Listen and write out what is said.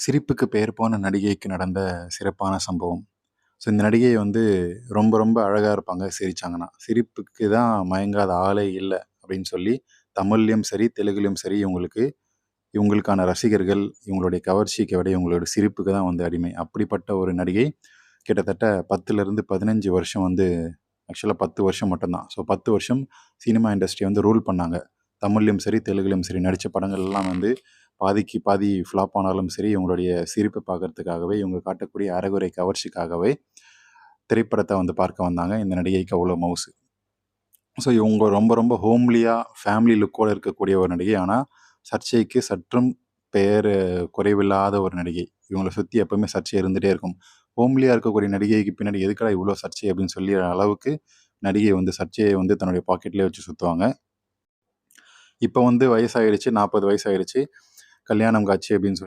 சிரிப்புக்கு பெயர் போன நடிகைக்கு நடந்த சிறப்பான சம்பவம். ஸோ இந்த நடிகை வந்து ரொம்ப ரொம்ப அழகா இருப்பாங்க சிரிச்சாங்கன்னா. சிரிப்புக்கு தான் மயங்காத ஆளே இல்ல அப்படின்னு சொல்லி தமிழ்லயும் சரி, தெலுங்குலயும் சரி இவங்களுக்கான ரசிகர்கள், இவங்களுடைய கவர்ச்சிக்கு விட இவங்களோட சிரிப்புக்கு தான் வந்து அடிமை. அப்படிப்பட்ட ஒரு நடிகை கிட்டத்தட்ட 10லிருந்து 15 வருஷம் வந்து ஆக்சுவலா 10 வருஷம் மட்டும் தான். ஸோ 10 வருஷம் சினிமா இண்டஸ்ட்ரிய வந்து ரூல் பண்ணாங்க. தமிழ்லயும் சரி, தெலுங்குலயும் சரி நடிச்ச படங்கள் எல்லாம் வந்து பாதிக்கு பாதி ஃப்ளாப் ஆனாலும் சரி, இவங்களுடைய சிரிப்ப பார்க்கறதுக்காகவே, இவங்க காட்டக்கூடிய அரைகுறை கவர்ச்சிக்காகவே திரைப்படத்த வந்து பார்க்க வந்தாங்க. இந்த நடிகைக்கு அவ்வளோ மவுசு. ஸோ இவங்க ரொம்ப ரொம்ப ஹோம்லியா, ஃபேமிலி லுக்கோட இருக்கக்கூடிய ஒரு நடிகை. ஆனா, சர்ச்சைக்கு சற்றும் பெயர் குறைவில்லாத ஒரு நடிகை. இவங்கள சுத்தி எப்பவுமே சர்ச்சை இருந்துட்டே இருக்கும். ஹோம்லியா இருக்கக்கூடிய நடிகைக்கு பின்னாடி எதுக்குடா இவ்ளோ சர்ச்சை அப்படின்னு சொல்லிற அளவுக்கு நடிகை வந்து சர்ச்சைய வந்து தன்னுடைய பாக்கெட்லயே வச்சு சுத்துவாங்க. இப்ப வந்து வயசாயிடுச்சு, 40 வயசாயிருச்சு. கல்யாணம் காட்சி அப்படின்னு